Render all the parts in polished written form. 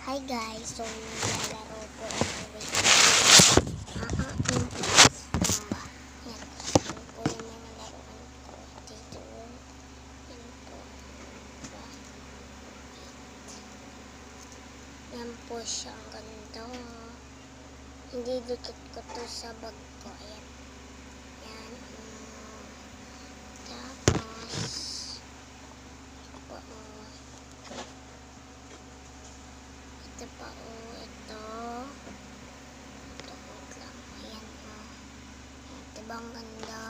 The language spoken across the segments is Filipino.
Hi guys, so naglalaro po ako with Zumba. Yan po yung mga laruan ko dito. Yan po. Diba? Yan po siya, ang ganda. Hindi dukit ko to sa bag ko. Ayan. Yan. Tapos po, ito pa ito. Ito lang. Ayan diba ang ganda?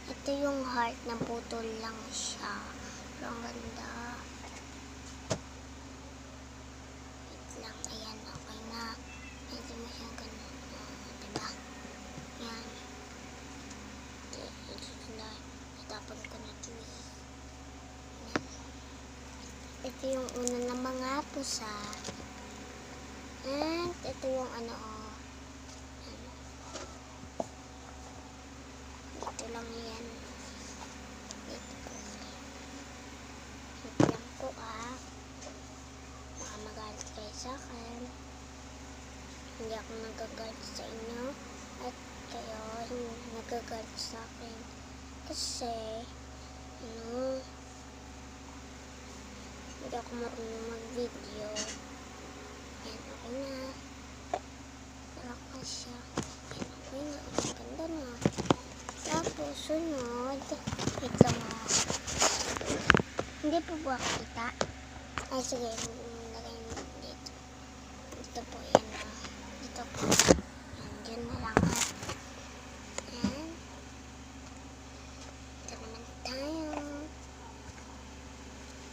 Ito yung heart na putol lang siya. Pero ang ganda. Wait lang. Ayan, okay na. Medyo mo siyang ganun. Diba? Yan. Ito na. Itapon ko na ito. Ito yung una ng mga pusa. And ito yung ito lang yan. Ito lang po baka magalit kayo sa akin. Hindi ako nagagalit sa inyo at kayo nagagalit sa akin kasi hindi ako marunong mag-video. Ayan, okay na. Nalakas siya. Ayan, okay na. Ang ganda na. Tapos, sunod. Wait lang Hindi po ba kita? Ay, sige. Lagay mo dito. Dito po yan Dito po. Ayan, dyan na lang Ayan. Ito naman tayo.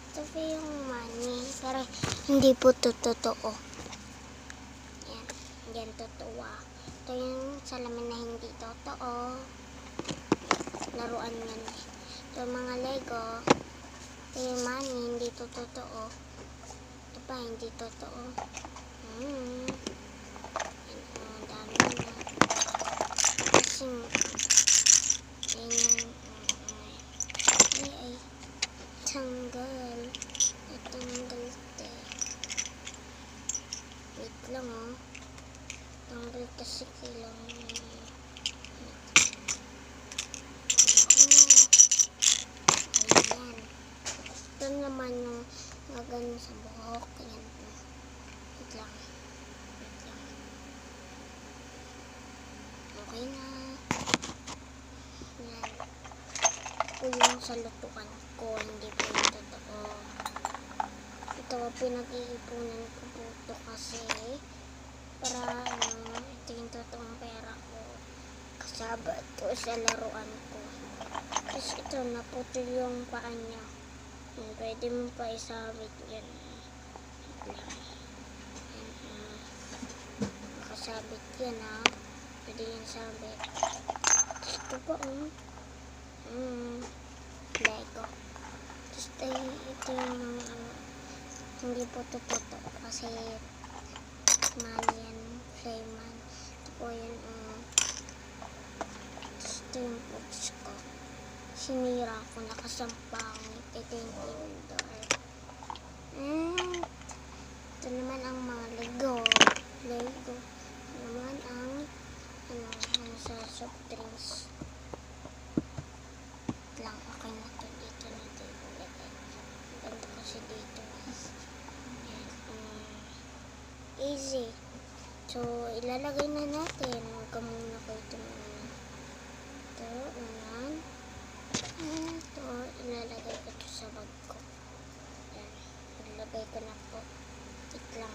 Ito po yung money. Pero hindi po totoo. Yan. Yan totoo. Ito yung salamin na hindi totoo. Laruan yan. Ito yung mga Lego. Ito yung money. Hindi totoo. Ito pa hindi totoo. Yan. Dami na. Kasi yan ay tanggal. Tanggal wait lang tanggal kasi kailangan ayan ito naman yung magano sa buhok ayan wait lang okay na ayan ito yung sa lutukan ko hindi po yung totoo. Ito pinag-iipunan ko po ito kasi para ito yung totoong pera ko kasama ito sa laruan ko. Tapos ito naputol yung paa niya. Pwede mo pa isabit yan. Makasabit yan pwede yan sabit. Ito po Lego. Tapos ito yung mga hindi po ito totoo kasi Malian, Flayman. Ito po yun tapos ito yung books ko. Sinira ko nakasampang. Ito yung tinidor. And ito naman ang mga Lego. Ito naman ang sa soft drinks. Lang okay na to dito ilagay. Ganda kasi dito. Easy. So, ilalagay na natin. Huwag ka muna kayo tumuna. Ito, naman. Ito, ilalagay ko ito sa bag ko. Yan. Ilalagay ko na po. Wait lang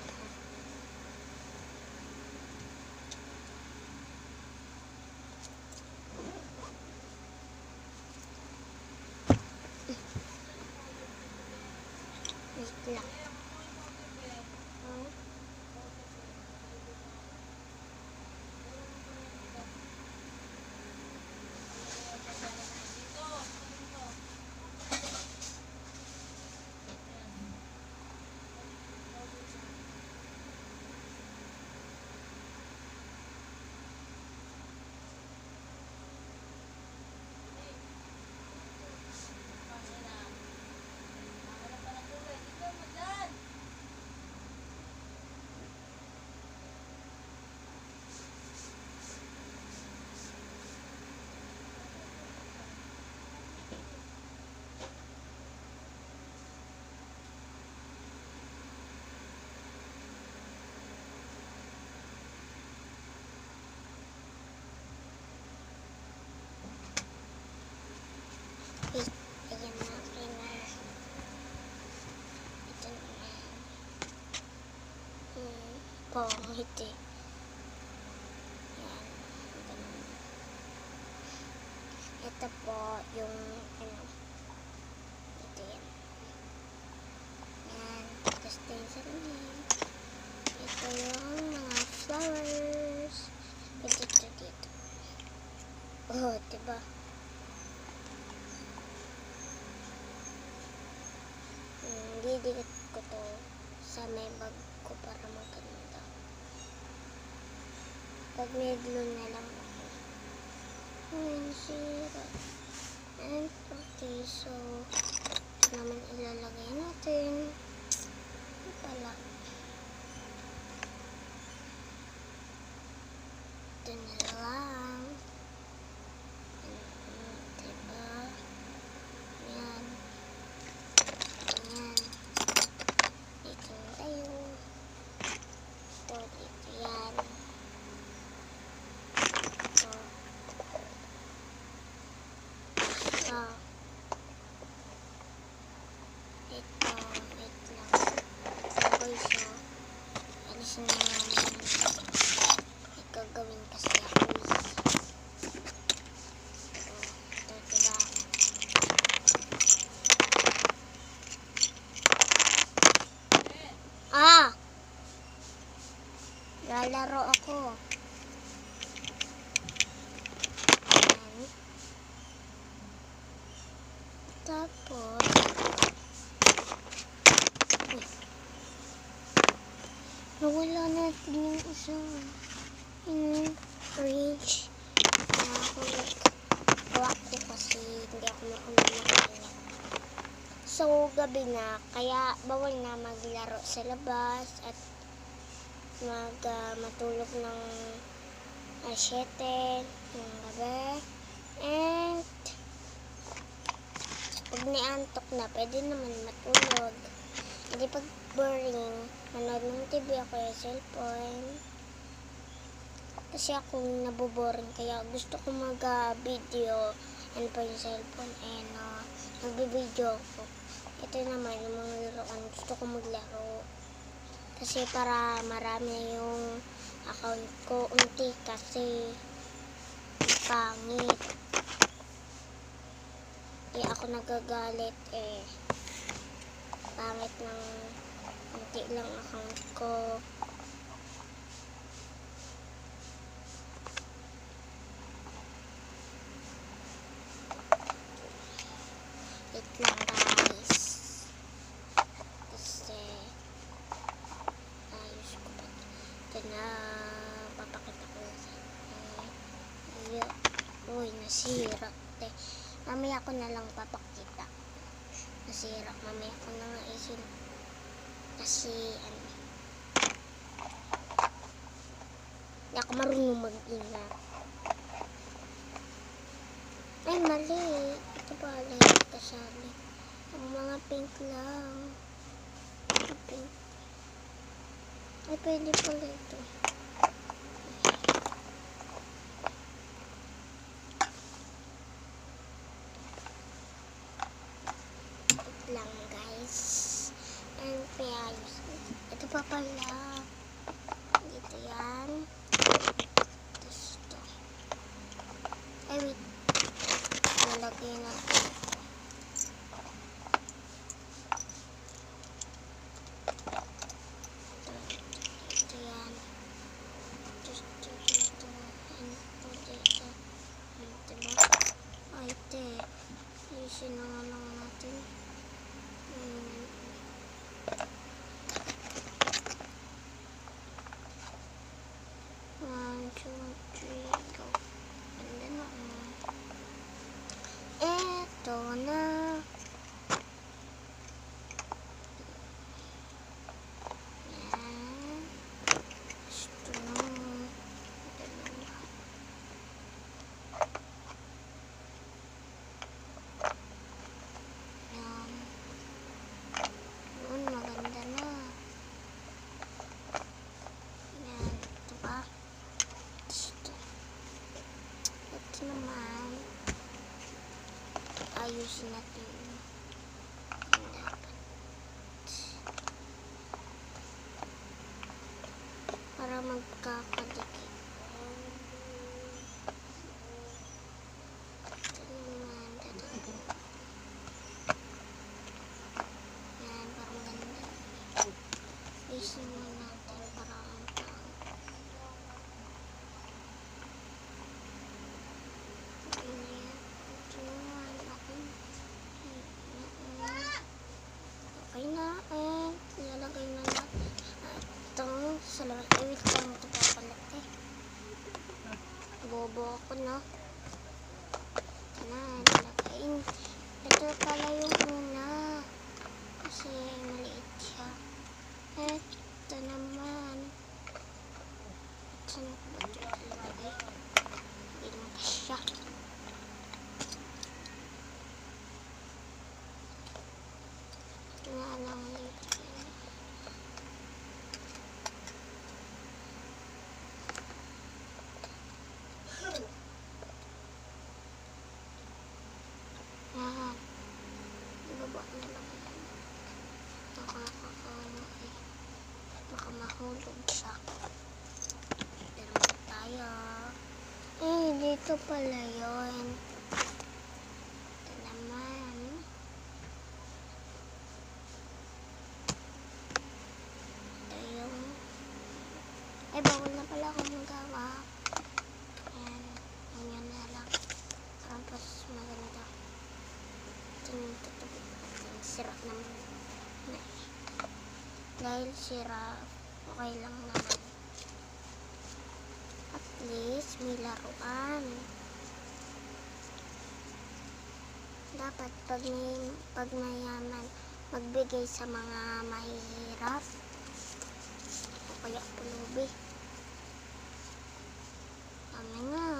Wait lang. Ito. Yan. Ganun. Ito po yung ano. Ito yan. Yan. Tapos ito yung sarili. Ito yung mga flowers. Ito dito. Oh, diba? Didikit ko to sa may bag ko para maganda. Pag may glue na lang ako. Ngayon sira. And okay, so ito naman ilalagay natin. Ito pala. Ito na lang. Diba? Yan. Yan. Dito na tayo. Ito, dito yan. Ito. Ito. Ito. Wait lang. Okay siya. Alisin na naman. Gagawin kasi ako. Ito, diba? Lalaro ako. Ayan. Tapos, nawala natin yung isang orange. Gawa ko kasi hindi ako makulit. So, gabi na. Kaya, bawal na maglaro sa labas at matulog ng 7 ng gabi. And, pag niantok na, pwede naman matulog. Hindi pag boring, manood ng TV ako yung cellphone. Kasi ako naboboring, kaya gusto ko mag-video. Ano pa yung cellphone, nag-video ako. Ito naman, yung mga laruan, gusto ko maglaro. Kasi para marami yung account ko, unti kasi pangit. Ako nagagalit pangit ng unti lang account ko. Wait lang guys. Kasi ayos ko pa. Ito na papakita ko. Uy, nasira. Mamaya ko na lang papakita. Nasira. Mamaya ko na nga isin. Kasi hindi ako marunong mag-ingat. Ay, mali. Ito pala yung kasali. Ang mga pink lang. Pink. Ay, pwede pala ito. Lang guys. And payayos. Ito pa pala. Dito yan. Tapos ito. Ay wait. Nalagay natin. Ito yan. Tapos dito. And dito. Diba? Ay ito. Ayusin na nga lang natin. 1, 2, 3, go. And then, eto na. Yan. Gusto na. Dalawa. Yan. Yun, maganda na. Yan. Ito ba? Ito naman. Ayusin natin. Para magkakadikit. Ito naman, dadagdag. Yan, parang ganda. Isin mo natin para ang pang. Ganyan. Ito naman, okay. Okay na, ilalagay na natin. Itong salamat. Wait lang, ito papalit eh. Bobo ako, no? Ito na, ilalagay. Ito pala yung una. Kasi maliit siya. Ito naman. Saan ko ba ito ilalagay? Hindi naman siya. Na lang dito. Yan. Ibaba na lang yan. Nakakakaano eh. Baka mahulog siya. Pero tayo. Dito pala yun. Ito naman. Ito yung... bawal na pala akong magawa. Ayan. Ganyan na lang. Tapos maganda. Ito yung tutubi. Sira naman. Dahil sira, okay lang naman. At least may laruan. Dapat pag mayaman, magbigay sa mga mahihirap. O kaya pulubi. Tama nga.